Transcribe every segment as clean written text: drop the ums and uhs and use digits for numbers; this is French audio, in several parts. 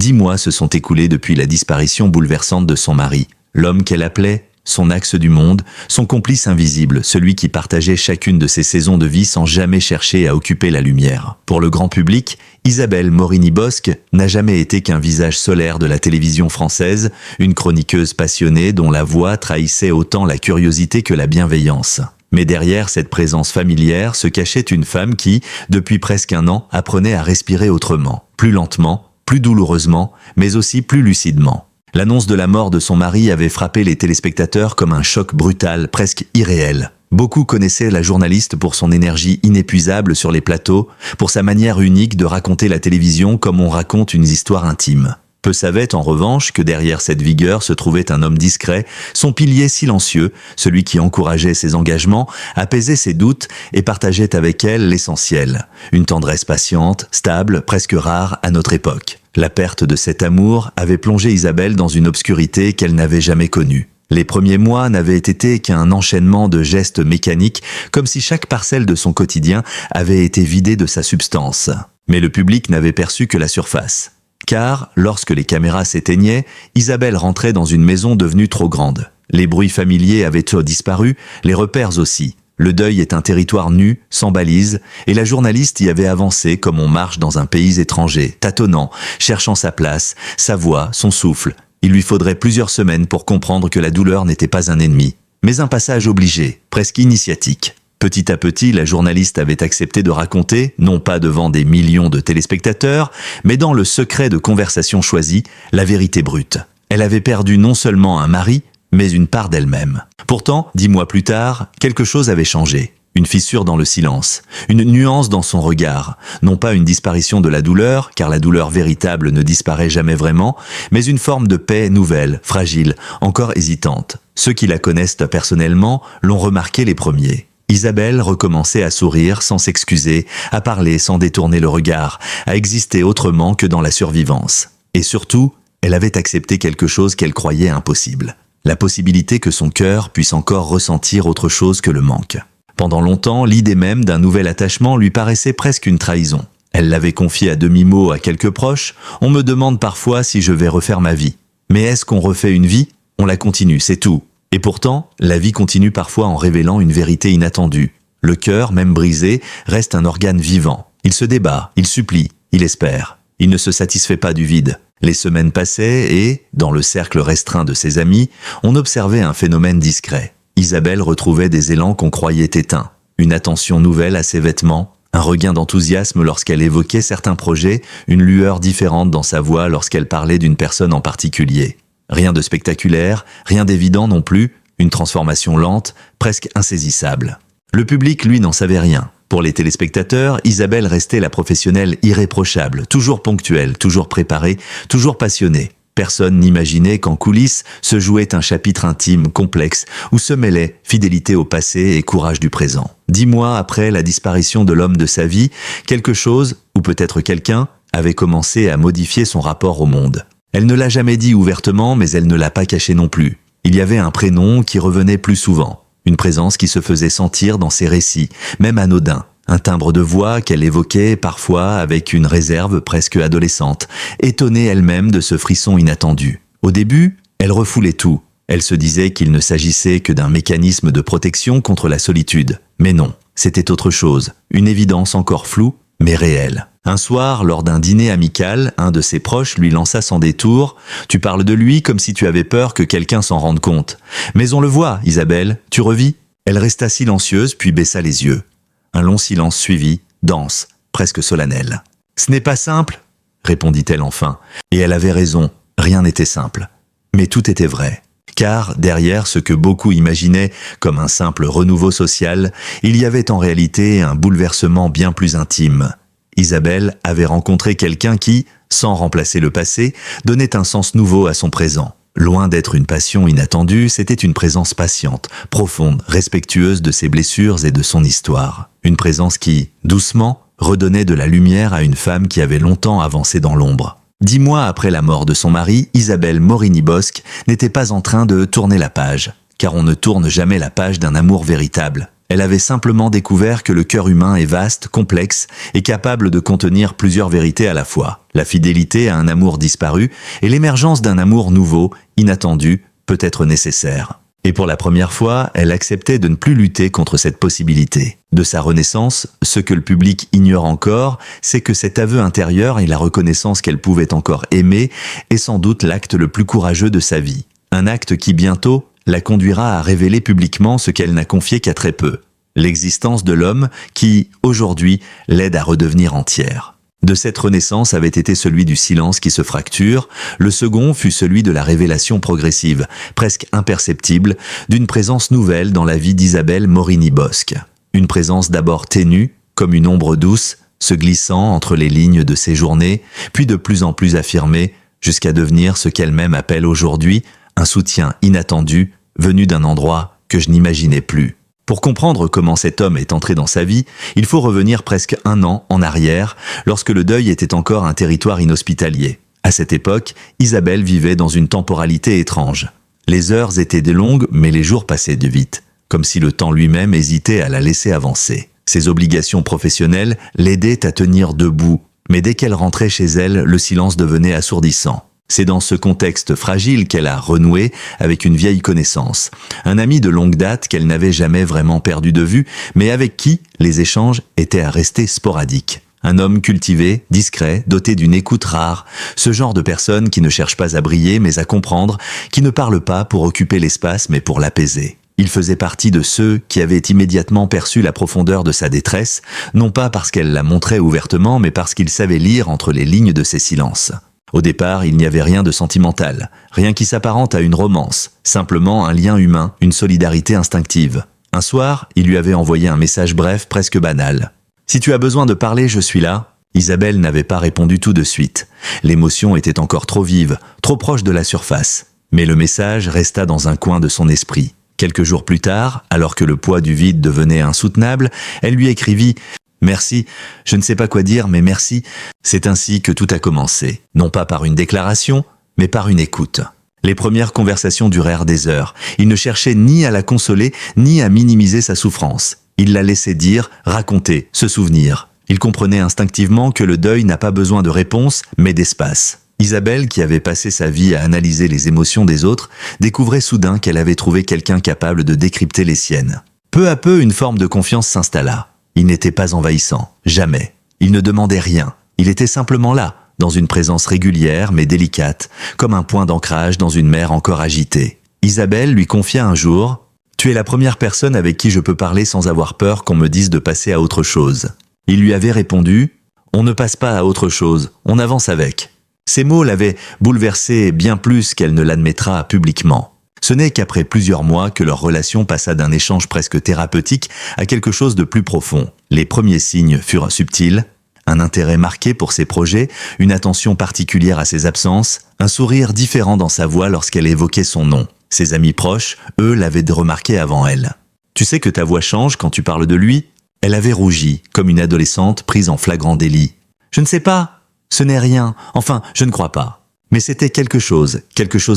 10 mois se sont écoulés depuis la disparition bouleversante de son mari, l'homme qu'elle appelait son axe du monde, son complice invisible, celui qui partageait chacune de ses saisons de vie sans jamais chercher à occuper la lumière. Pour le grand public, Isabelle Morini-Bosc n'a jamais été qu'un visage solaire de la télévision française, une chroniqueuse passionnée dont la voix trahissait autant la curiosité que la bienveillance. Mais derrière cette présence familière se cachait une femme qui, depuis presque un an, apprenait à respirer autrement, plus lentement, plus douloureusement, mais aussi plus lucidement. L'annonce de la mort de son mari avait frappé les téléspectateurs comme un choc brutal, presque irréel. Beaucoup connaissaient la journaliste pour son énergie inépuisable sur les plateaux, pour sa manière unique de raconter la télévision comme on raconte une histoire intime. Peu savaient en revanche que derrière cette vigueur se trouvait un homme discret, son pilier silencieux, celui qui encourageait ses engagements, apaisait ses doutes et partageait avec elle l'essentiel. Une tendresse patiente, stable, presque rare à notre époque. La perte de cet amour avait plongé Isabelle dans une obscurité qu'elle n'avait jamais connue. Les premiers mois n'avaient été qu'un enchaînement de gestes mécaniques, comme si chaque parcelle de son quotidien avait été vidée de sa substance. Mais le public n'avait perçu que la surface. Car, lorsque les caméras s'éteignaient, Isabelle rentrait dans une maison devenue trop grande. Les bruits familiers avaient disparu, les repères aussi. Le deuil est un territoire nu, sans balises, et la journaliste y avait avancé comme on marche dans un pays étranger, tâtonnant, cherchant sa place, sa voix, son souffle. Il lui faudrait plusieurs semaines pour comprendre que la douleur n'était pas un ennemi, mais un passage obligé, presque initiatique. Petit à petit, la journaliste avait accepté de raconter, non pas devant des millions de téléspectateurs, mais dans le secret de conversations choisies, la vérité brute. Elle avait perdu non seulement un mari, mais une part d'elle-même. Pourtant, 10 mois plus tard, quelque chose avait changé. Une fissure dans le silence, une nuance dans son regard, non pas une disparition de la douleur, car la douleur véritable ne disparaît jamais vraiment, mais une forme de paix nouvelle, fragile, encore hésitante. Ceux qui la connaissent personnellement l'ont remarqué les premiers. Isabelle recommençait à sourire sans s'excuser, à parler sans détourner le regard, à exister autrement que dans la survivance. Et surtout, elle avait accepté quelque chose qu'elle croyait impossible. La possibilité que son cœur puisse encore ressentir autre chose que le manque. Pendant longtemps, l'idée même d'un nouvel attachement lui paraissait presque une trahison. Elle l'avait confié à demi-mot à quelques proches. On me demande parfois si je vais refaire ma vie. Mais est-ce qu'on refait une vie? On la continue, c'est tout. Et pourtant, la vie continue parfois en révélant une vérité inattendue. Le cœur, même brisé, reste un organe vivant. Il se débat, il supplie, il espère. Il ne se satisfait pas du vide. Les semaines passaient et, dans le cercle restreint de ses amis, on observait un phénomène discret. Isabelle retrouvait des élans qu'on croyait éteints, une attention nouvelle à ses vêtements, un regain d'enthousiasme lorsqu'elle évoquait certains projets, une lueur différente dans sa voix lorsqu'elle parlait d'une personne en particulier. Rien de spectaculaire, rien d'évident non plus, une transformation lente, presque insaisissable. Le public, lui, n'en savait rien. Pour les téléspectateurs, Isabelle restait la professionnelle irréprochable, toujours ponctuelle, toujours préparée, toujours passionnée. Personne n'imaginait qu'en coulisses se jouait un chapitre intime, complexe, où se mêlaient fidélité au passé et courage du présent. 10 mois après la disparition de l'homme de sa vie, quelque chose, ou peut-être quelqu'un, avait commencé à modifier son rapport au monde. Elle ne l'a jamais dit ouvertement, mais elle ne l'a pas caché non plus. Il y avait un prénom qui revenait plus souvent. Une présence qui se faisait sentir dans ses récits, même anodins. Un timbre de voix qu'elle évoquait parfois avec une réserve presque adolescente, étonnée elle-même de ce frisson inattendu. Au début, elle refoulait tout. Elle se disait qu'il ne s'agissait que d'un mécanisme de protection contre la solitude. Mais non, c'était autre chose, une évidence encore floue, mais réelle. Un soir, lors d'un dîner amical, un de ses proches lui lança sans détour « Tu parles de lui comme si tu avais peur que quelqu'un s'en rende compte. Mais on le voit, Isabelle, tu revis ?» Elle resta silencieuse puis baissa les yeux. Un long silence suivit, dense, presque solennel. « Ce n'est pas simple ?» répondit-elle enfin. Et elle avait raison, rien n'était simple. Mais tout était vrai. Car, derrière ce que beaucoup imaginaient comme un simple renouveau social, il y avait en réalité un bouleversement bien plus intime. Isabelle avait rencontré quelqu'un qui, sans remplacer le passé, donnait un sens nouveau à son présent. Loin d'être une passion inattendue, c'était une présence patiente, profonde, respectueuse de ses blessures et de son histoire. Une présence qui, doucement, redonnait de la lumière à une femme qui avait longtemps avancé dans l'ombre. 10 mois après la mort de son mari, Isabelle Morini-Bosc n'était pas en train de tourner la page, car on ne tourne jamais la page d'un amour véritable. Elle avait simplement découvert que le cœur humain est vaste, complexe et capable de contenir plusieurs vérités à la fois. La fidélité à un amour disparu et l'émergence d'un amour nouveau, inattendu, peut être nécessaire. Et pour la première fois, elle acceptait de ne plus lutter contre cette possibilité. De sa renaissance, ce que le public ignore encore, c'est que cet aveu intérieur et la reconnaissance qu'elle pouvait encore aimer est sans doute l'acte le plus courageux de sa vie. Un acte qui bientôt la conduira à révéler publiquement ce qu'elle n'a confié qu'à très peu. L'existence de l'homme qui, aujourd'hui, l'aide à redevenir entière. De cette renaissance avait été celui du silence qui se fracture, le second fut celui de la révélation progressive, presque imperceptible, d'une présence nouvelle dans la vie d'Isabelle Morini-Bosc. Une présence d'abord ténue, comme une ombre douce, se glissant entre les lignes de ses journées, puis de plus en plus affirmée, jusqu'à devenir ce qu'elle-même appelle aujourd'hui un soutien inattendu, venu d'un endroit que je n'imaginais plus. Pour comprendre comment cet homme est entré dans sa vie, il faut revenir presque 1 an en arrière, lorsque le deuil était encore un territoire inhospitalier. À cette époque, Isabelle vivait dans une temporalité étrange. Les heures étaient longues, mais les jours passaient de vite, comme si le temps lui-même hésitait à la laisser avancer. Ses obligations professionnelles l'aidaient à tenir debout, mais dès qu'elle rentrait chez elle, le silence devenait assourdissant. C'est dans ce contexte fragile qu'elle a renoué avec une vieille connaissance, un ami de longue date qu'elle n'avait jamais vraiment perdu de vue, mais avec qui les échanges étaient à rester sporadiques. Un homme cultivé, discret, doté d'une écoute rare, ce genre de personne qui ne cherche pas à briller mais à comprendre, qui ne parle pas pour occuper l'espace mais pour l'apaiser. Il faisait partie de ceux qui avaient immédiatement perçu la profondeur de sa détresse, non pas parce qu'elle la montrait ouvertement mais parce qu'il savait lire entre les lignes de ses silences. Au départ, il n'y avait rien de sentimental, rien qui s'apparente à une romance, simplement un lien humain, une solidarité instinctive. Un soir, il lui avait envoyé un message bref, presque banal. « Si tu as besoin de parler, je suis là ». Isabelle n'avait pas répondu tout de suite. L'émotion était encore trop vive, trop proche de la surface. Mais le message resta dans un coin de son esprit. Quelques jours plus tard, alors que le poids du vide devenait insoutenable, elle lui écrivit « Merci, je ne sais pas quoi dire, mais merci. » C'est ainsi que tout a commencé. Non pas par une déclaration, mais par une écoute. Les premières conversations durèrent des heures. Il ne cherchait ni à la consoler, ni à minimiser sa souffrance. Il la laissait dire, raconter, se souvenir. Il comprenait instinctivement que le deuil n'a pas besoin de réponse, mais d'espace. Isabelle, qui avait passé sa vie à analyser les émotions des autres, découvrait soudain qu'elle avait trouvé quelqu'un capable de décrypter les siennes. Peu à peu, une forme de confiance s'installa. Il n'était pas envahissant, jamais. Il ne demandait rien. Il était simplement là, dans une présence régulière mais délicate, comme un point d'ancrage dans une mer encore agitée. Isabelle lui confia un jour « Tu es la première personne avec qui je peux parler sans avoir peur qu'on me dise de passer à autre chose. » Il lui avait répondu « On ne passe pas à autre chose, on avance avec. » Ces mots l'avaient bouleversée bien plus qu'elle ne l'admettra publiquement. Ce n'est qu'après plusieurs mois que leur relation passa d'un échange presque thérapeutique à quelque chose de plus profond. Les premiers signes furent subtils, un intérêt marqué pour ses projets, une attention particulière à ses absences, un sourire différent dans sa voix lorsqu'elle évoquait son nom. Ses amis proches, eux, l'avaient remarqué avant elle. « Tu sais que ta voix change quand tu parles de lui ?» Elle avait rougi, comme une adolescente prise en flagrant délit. « Je ne sais pas, ce n'est rien, enfin, je ne crois pas. » Mais c'était quelque chose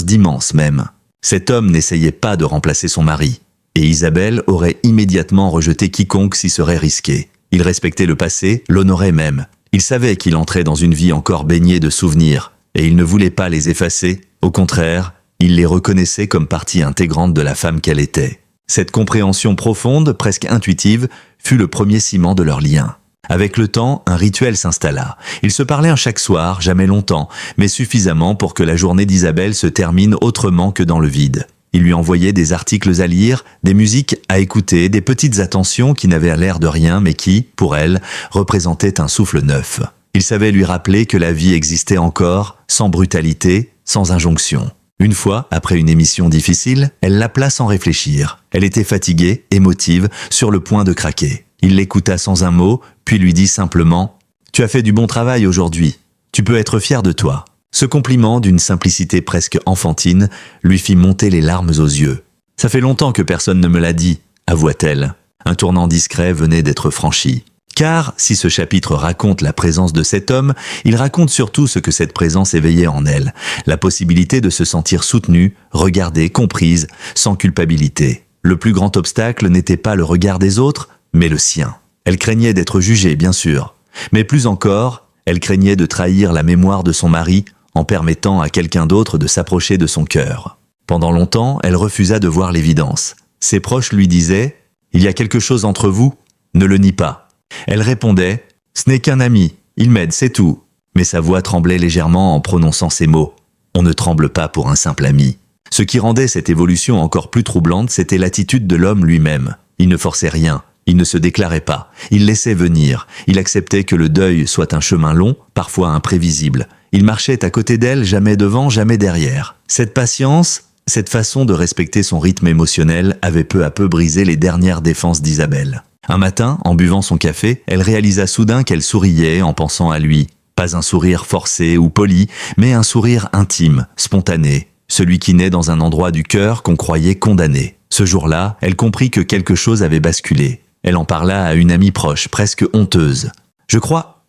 d'immense même. Cet homme n'essayait pas de remplacer son mari, et Isabelle aurait immédiatement rejeté quiconque s'y serait risqué. Il respectait le passé, l'honorait même. Il savait qu'il entrait dans une vie encore baignée de souvenirs, et il ne voulait pas les effacer. Au contraire, il les reconnaissait comme partie intégrante de la femme qu'elle était. Cette compréhension profonde, presque intuitive, fut le premier ciment de leur lien. Avec le temps, un rituel s'installa. Ils se parlaient chaque soir, jamais longtemps, mais suffisamment pour que la journée d'Isabelle se termine autrement que dans le vide. Il lui envoyait des articles à lire, des musiques à écouter, des petites attentions qui n'avaient l'air de rien mais qui, pour elle, représentaient un souffle neuf. Il savait lui rappeler que la vie existait encore, sans brutalité, sans injonction. Une fois, après une émission difficile, elle l'appela sans réfléchir. Elle était fatiguée, émotive, sur le point de craquer. Il l'écouta sans un mot, puis lui dit simplement « Tu as fait du bon travail aujourd'hui. Tu peux être fier de toi. » Ce compliment, d'une simplicité presque enfantine, lui fit monter les larmes aux yeux. « Ça fait longtemps que personne ne me l'a dit, » avoua-t-elle. Un tournant discret venait d'être franchi. Car, si ce chapitre raconte la présence de cet homme, il raconte surtout ce que cette présence éveillait en elle, la possibilité de se sentir soutenue, regardée, comprise, sans culpabilité. Le plus grand obstacle n'était pas le regard des autres, mais le sien. Elle craignait d'être jugée, bien sûr. Mais plus encore, elle craignait de trahir la mémoire de son mari en permettant à quelqu'un d'autre de s'approcher de son cœur. Pendant longtemps, elle refusa de voir l'évidence. Ses proches lui disaient « Il y a quelque chose entre vous, ne le nie pas ». Elle répondait « Ce n'est qu'un ami, il m'aide, c'est tout ». Mais sa voix tremblait légèrement en prononçant ces mots. On ne tremble pas pour un simple ami. Ce qui rendait cette évolution encore plus troublante, c'était l'attitude de l'homme lui-même. Il ne forçait rien, il ne se déclarait pas, il laissait venir, il acceptait que le deuil soit un chemin long, parfois imprévisible. Il marchait à côté d'elle, jamais devant, jamais derrière. Cette patience, cette façon de respecter son rythme émotionnel avait peu à peu brisé les dernières défenses d'Isabelle. Un matin, en buvant son café, elle réalisa soudain qu'elle souriait en pensant à lui. Pas un sourire forcé ou poli, mais un sourire intime, spontané, celui qui naît dans un endroit du cœur qu'on croyait condamné. Ce jour-là, elle comprit que quelque chose avait basculé. Elle en parla à une amie proche, presque honteuse. « Je crois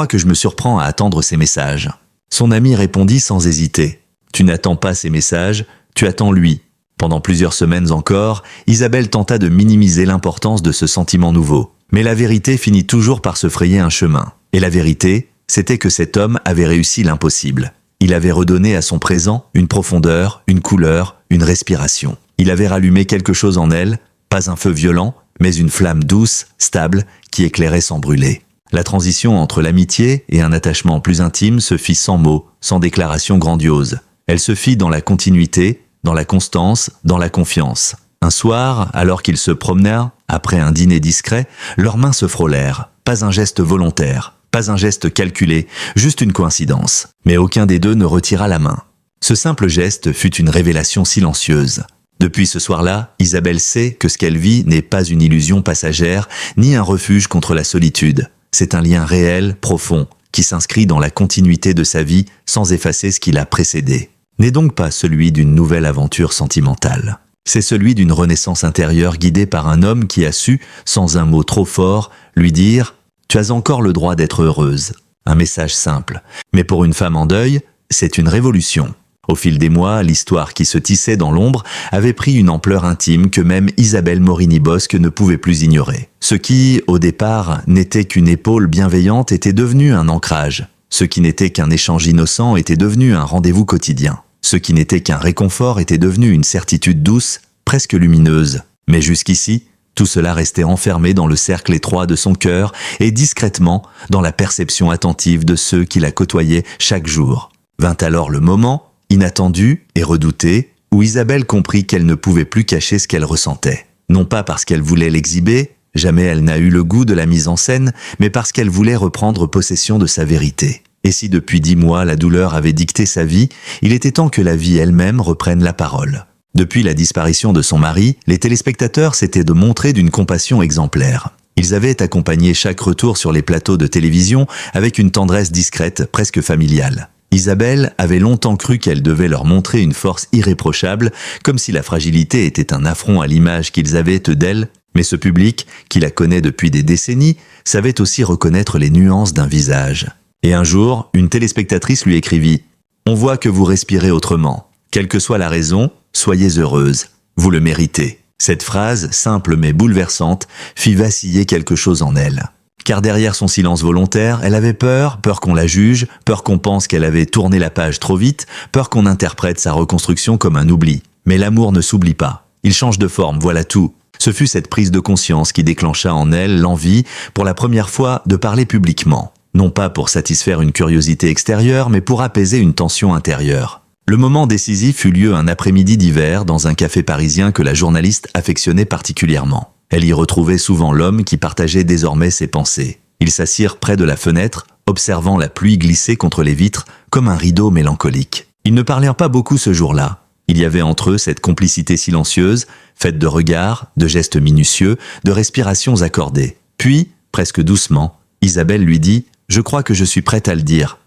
que je me surprends à attendre ces messages. » Son amie répondit sans hésiter. « Tu n'attends pas ces messages, tu attends lui. » Pendant plusieurs semaines encore, Isabelle tenta de minimiser l'importance de ce sentiment nouveau. Mais la vérité finit toujours par se frayer un chemin. Et la vérité, c'était que cet homme avait réussi l'impossible. Il avait redonné à son présent une profondeur, une couleur, une respiration. Il avait rallumé quelque chose en elle, pas un feu violent, mais une flamme douce, stable, qui éclairait sans brûler. La transition entre l'amitié et un attachement plus intime se fit sans mots, sans déclaration grandiose. Elle se fit dans la continuité, dans la constance, dans la confiance. Un soir, alors qu'ils se promenaient, après un dîner discret, leurs mains se frôlèrent. Pas un geste volontaire, pas un geste calculé, juste une coïncidence. Mais aucun des deux ne retira la main. Ce simple geste fut une révélation silencieuse. Depuis ce soir-là, Isabelle sait que ce qu'elle vit n'est pas une illusion passagère, ni un refuge contre la solitude. C'est un lien réel, profond, qui s'inscrit dans la continuité de sa vie sans effacer ce qui l'a précédé. N'est donc pas celui d'une nouvelle aventure sentimentale. C'est celui d'une renaissance intérieure guidée par un homme qui a su, sans un mot trop fort, lui dire « Tu as encore le droit d'être heureuse ». Un message simple. Mais pour une femme en deuil, c'est une révolution. Au fil des mois, l'histoire qui se tissait dans l'ombre avait pris une ampleur intime que même Isabelle Morini-Bosc ne pouvait plus ignorer. Ce qui, au départ, n'était qu'une épaule bienveillante était devenu un ancrage. Ce qui n'était qu'un échange innocent était devenu un rendez-vous quotidien. Ce qui n'était qu'un réconfort était devenu une certitude douce, presque lumineuse. Mais jusqu'ici, tout cela restait enfermé dans le cercle étroit de son cœur et discrètement dans la perception attentive de ceux qui la côtoyaient chaque jour. Vint alors le moment, inattendu et redouté, où Isabelle comprit qu'elle ne pouvait plus cacher ce qu'elle ressentait. Non pas parce qu'elle voulait l'exhiber, jamais elle n'a eu le goût de la mise en scène, mais parce qu'elle voulait reprendre possession de sa vérité. Et si depuis 10 mois la douleur avait dicté sa vie, il était temps que la vie elle-même reprenne la parole. Depuis la disparition de son mari, les téléspectateurs s'étaient de montrer d'une compassion exemplaire. Ils avaient accompagné chaque retour sur les plateaux de télévision avec une tendresse discrète, presque familiale. Isabelle avait longtemps cru qu'elle devait leur montrer une force irréprochable, comme si la fragilité était un affront à l'image qu'ils avaient d'elle, mais ce public, qui la connaît depuis des décennies, savait aussi reconnaître les nuances d'un visage. Et un jour, une téléspectatrice lui écrivit « On voit que vous respirez autrement. Quelle que soit la raison, soyez heureuse. Vous le méritez. » Cette phrase, simple mais bouleversante, fit vaciller quelque chose en elle. Car derrière son silence volontaire, elle avait peur qu'on la juge, peur qu'on pense qu'elle avait tourné la page trop vite, peur qu'on interprète sa reconstruction comme un oubli. Mais l'amour ne s'oublie pas. Il change de forme, voilà tout. Ce fut cette prise de conscience qui déclencha en elle l'envie, pour la première fois, de parler publiquement. Non pas pour satisfaire une curiosité extérieure, mais pour apaiser une tension intérieure. Le moment décisif eut lieu un après-midi d'hiver dans un café parisien que la journaliste affectionnait particulièrement. Elle y retrouvait souvent l'homme qui partageait désormais ses pensées. Ils s'assirent près de la fenêtre, observant la pluie glisser contre les vitres comme un rideau mélancolique. Ils ne parlèrent pas beaucoup ce jour-là. Il y avait entre eux cette complicité silencieuse, faite de regards, de gestes minutieux, de respirations accordées. Puis, presque doucement, Isabelle lui dit « Je crois que je suis prête à le dire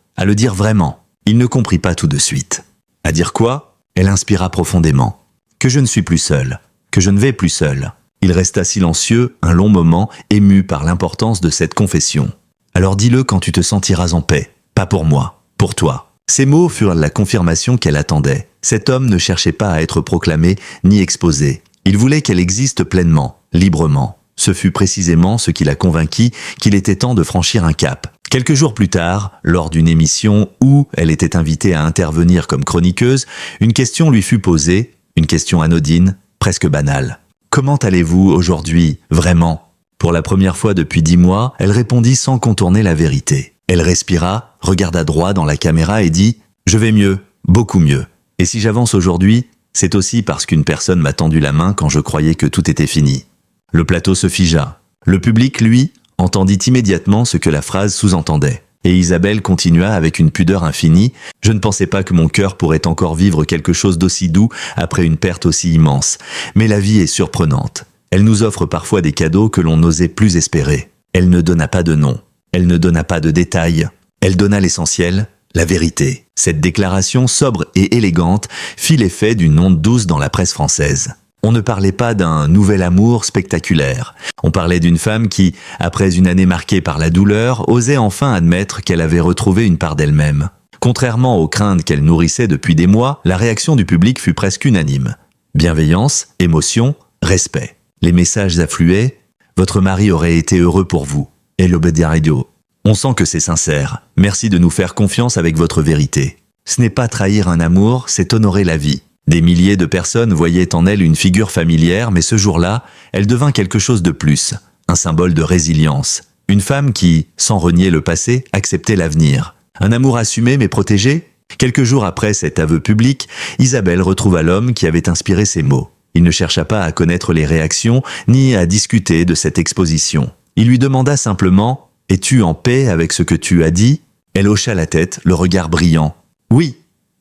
vraiment. » Il ne comprit pas tout de suite. À dire quoi? Elle inspira profondément. Que je ne suis plus seule, que je ne vais plus seule. Il resta silencieux un long moment, ému par l'importance de cette confession. Alors dis-le quand tu te sentiras en paix. Pas pour moi, pour toi. Ces mots furent la confirmation qu'elle attendait. Cet homme ne cherchait pas à être proclamé ni exposé. Il voulait qu'elle existe pleinement, librement. Ce fut précisément ce qui la convainquit qu'il était temps de franchir un cap. Quelques jours plus tard, lors d'une émission où elle était invitée à intervenir comme chroniqueuse, une question lui fut posée, une question anodine, presque banale. « Comment allez-vous aujourd'hui, vraiment ?» Pour la première fois depuis 10 mois, elle répondit sans contourner la vérité. Elle respira, regarda droit dans la caméra et dit « Je vais mieux, beaucoup mieux. Et si j'avance aujourd'hui, c'est aussi parce qu'une personne m'a tendu la main quand je croyais que tout était fini. » Le plateau se figea. Le public, lui, entendit immédiatement ce que la phrase sous-entendait. Et Isabelle continua avec une pudeur infinie. « Je ne pensais pas que mon cœur pourrait encore vivre quelque chose d'aussi doux après une perte aussi immense. Mais la vie est surprenante. Elle nous offre parfois des cadeaux que l'on n'osait plus espérer. Elle ne donna pas de nom. Elle ne donna pas de détails. Elle donna l'essentiel, la vérité. » Cette déclaration sobre et élégante fit l'effet d'une onde douce dans la presse française. On ne parlait pas d'un nouvel amour spectaculaire. On parlait d'une femme qui, après une année marquée par la douleur, osait enfin admettre qu'elle avait retrouvé une part d'elle-même. Contrairement aux craintes qu'elle nourrissait depuis des mois, la réaction du public fut presque unanime. Bienveillance, émotion, respect. Les messages affluaient. « Votre mari aurait été heureux pour vous. » Et l'obédiario. On sent que c'est sincère. Merci de nous faire confiance avec votre vérité. Ce n'est pas trahir un amour, c'est honorer la vie. Des milliers de personnes voyaient en elle une figure familière, mais ce jour-là, elle devint quelque chose de plus, un symbole de résilience. Une femme qui, sans renier le passé, acceptait l'avenir. Un amour assumé mais protégé. Quelques jours après cet aveu public, Isabelle retrouva l'homme qui avait inspiré ces mots. Il ne chercha pas à connaître les réactions, ni à discuter de cette exposition. Il lui demanda simplement « Es-tu en paix avec ce que tu as dit ?» Elle hocha la tête, le regard brillant. « Oui.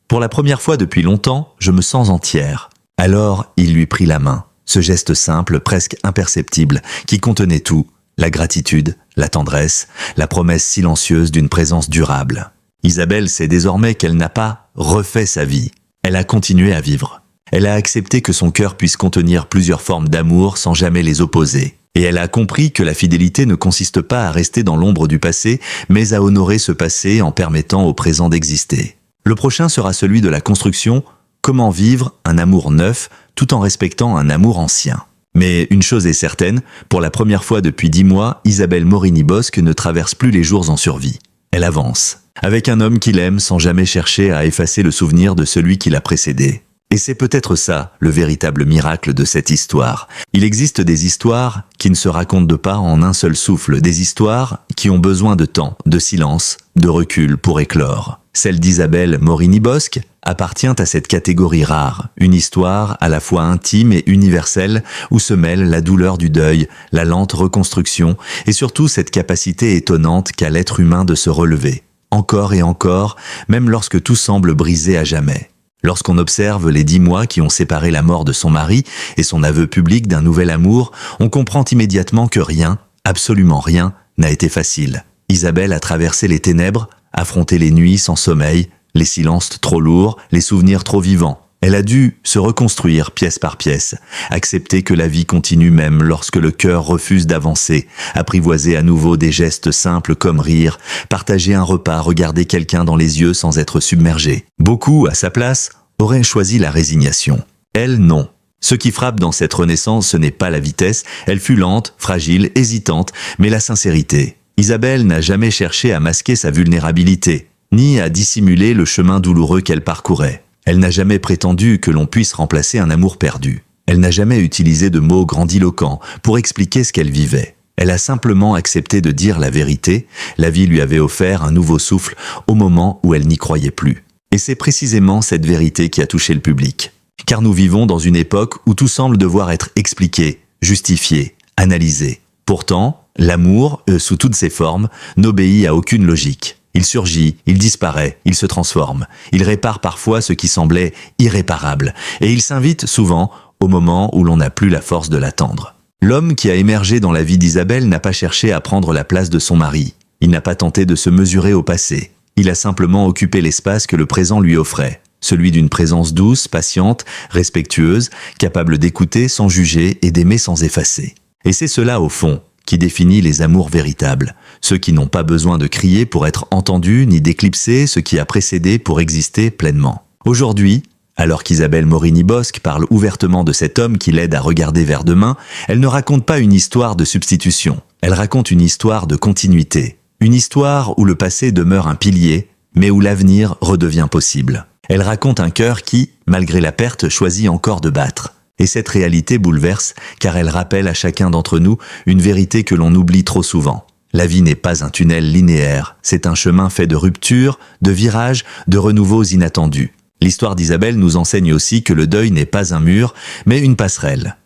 Pour la première fois depuis longtemps, je me sens entière. » Alors, il lui prit la main. Ce geste simple, presque imperceptible, qui contenait tout, la gratitude, la tendresse, la promesse silencieuse d'une présence durable. Isabelle sait désormais qu'elle n'a pas refait sa vie. Elle a continué à vivre. Elle a accepté que son cœur puisse contenir plusieurs formes d'amour sans jamais les opposer. Et elle a compris que la fidélité ne consiste pas à rester dans l'ombre du passé, mais à honorer ce passé en permettant au présent d'exister. Le prochain sera celui de la construction, comment vivre un amour neuf tout en respectant un amour ancien. Mais une chose est certaine, pour la première fois depuis 10 mois, Isabelle Morini-Bosc ne traverse plus les jours en survie. Elle avance, avec un homme qu'il aime sans jamais chercher à effacer le souvenir de celui qui l'a précédé. Et c'est peut-être ça, le véritable miracle de cette histoire. Il existe des histoires qui ne se racontent pas en un seul souffle, des histoires qui ont besoin de temps, de silence, de recul pour éclore. Celle d'Isabelle Morini-Bosc appartient à cette catégorie rare, une histoire à la fois intime et universelle où se mêle la douleur du deuil, la lente reconstruction et surtout cette capacité étonnante qu'a l'être humain de se relever, encore et encore, même lorsque tout semble brisé à jamais. Lorsqu'on observe les 10 mois qui ont séparé la mort de son mari et son aveu public d'un nouvel amour, on comprend immédiatement que rien, absolument rien, n'a été facile. Isabelle a traversé les ténèbres, affronté les nuits sans sommeil, les silences trop lourds, les souvenirs trop vivants. Elle a dû se reconstruire pièce par pièce, accepter que la vie continue même lorsque le cœur refuse d'avancer, apprivoiser à nouveau des gestes simples comme rire, partager un repas, regarder quelqu'un dans les yeux sans être submergé. Beaucoup, à sa place, auraient choisi la résignation. Elle, non. Ce qui frappe dans cette renaissance, ce n'est pas la vitesse, elle fut lente, fragile, hésitante, mais la sincérité. Isabelle n'a jamais cherché à masquer sa vulnérabilité, ni à dissimuler le chemin douloureux qu'elle parcourait. Elle n'a jamais prétendu que l'on puisse remplacer un amour perdu. Elle n'a jamais utilisé de mots grandiloquents pour expliquer ce qu'elle vivait. Elle a simplement accepté de dire la vérité, la vie lui avait offert un nouveau souffle au moment où elle n'y croyait plus. Et c'est précisément cette vérité qui a touché le public. Car nous vivons dans une époque où tout semble devoir être expliqué, justifié, analysé. Pourtant, l'amour, sous toutes ses formes, n'obéit à aucune logique. Il surgit, il disparaît, il se transforme. Il répare parfois ce qui semblait irréparable. Et il s'invite souvent au moment où l'on n'a plus la force de l'attendre. L'homme qui a émergé dans la vie d'Isabelle n'a pas cherché à prendre la place de son mari. Il n'a pas tenté de se mesurer au passé. Il a simplement occupé l'espace que le présent lui offrait. Celui d'une présence douce, patiente, respectueuse, capable d'écouter sans juger et d'aimer sans effacer. Et c'est cela, au fond, qui définit les amours véritables, ceux qui n'ont pas besoin de crier pour être entendus ni d'éclipser ce qui a précédé pour exister pleinement. Aujourd'hui, Alors qu'Isabelle Morini-Bosc parle ouvertement de cet homme qui l'aide à regarder vers demain, elle ne raconte pas une histoire de substitution. Elle raconte une histoire de continuité. Une histoire où le passé demeure un pilier, mais où l'avenir redevient possible. Elle raconte un cœur qui, malgré la perte, choisit encore de battre. Et cette réalité bouleverse, car elle rappelle à chacun d'entre nous une vérité que l'on oublie trop souvent. La vie n'est pas un tunnel linéaire, c'est un chemin fait de ruptures, de virages, de renouveaux inattendus. L'histoire d'Isabelle nous enseigne aussi que le deuil n'est pas un mur, mais une passerelle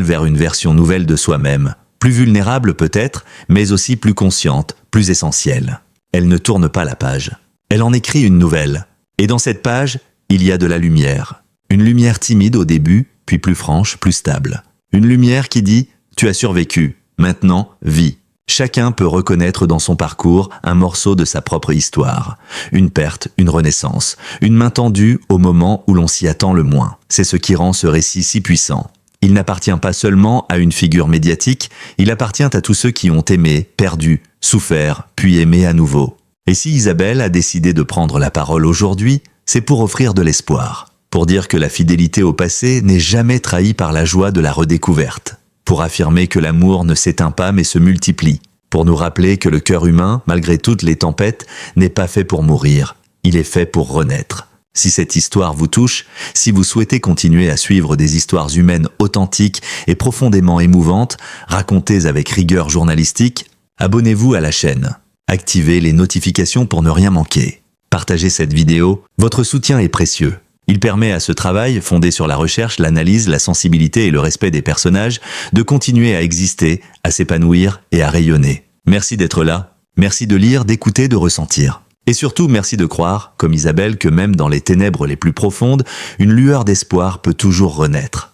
vers une version nouvelle de soi-même, plus vulnérable peut-être, mais aussi plus consciente, plus essentielle. Elle ne tourne pas la page. Elle en écrit une nouvelle. Et dans cette page, il y a de la lumière. Une lumière timide au début, puis plus franche, plus stable. Une lumière qui dit « Tu as survécu, maintenant, vis ». Chacun peut reconnaître dans son parcours un morceau de sa propre histoire. Une perte, une renaissance, une main tendue au moment où l'on s'y attend le moins. C'est ce qui rend ce récit si puissant. Il n'appartient pas seulement à une figure médiatique, il appartient à tous ceux qui ont aimé, perdu, souffert, puis aimé à nouveau. Et si Isabelle a décidé de prendre la parole aujourd'hui, c'est pour offrir de l'espoir. Pour dire que la fidélité au passé n'est jamais trahie par la joie de la redécouverte. Pour affirmer que l'amour ne s'éteint pas mais se multiplie. Pour nous rappeler que le cœur humain, malgré toutes les tempêtes, n'est pas fait pour mourir. Il est fait pour renaître. Si cette histoire vous touche, si vous souhaitez continuer à suivre des histoires humaines authentiques et profondément émouvantes, racontées avec rigueur journalistique, abonnez-vous à la chaîne. Activez les notifications pour ne rien manquer. Partagez cette vidéo, votre soutien est précieux. Il permet à ce travail, fondé sur la recherche, l'analyse, la sensibilité et le respect des personnages, de continuer à exister, à s'épanouir et à rayonner. Merci d'être là, merci de lire, d'écouter, de ressentir. Et surtout, merci de croire, comme Isabelle, que même dans les ténèbres les plus profondes, une lueur d'espoir peut toujours renaître.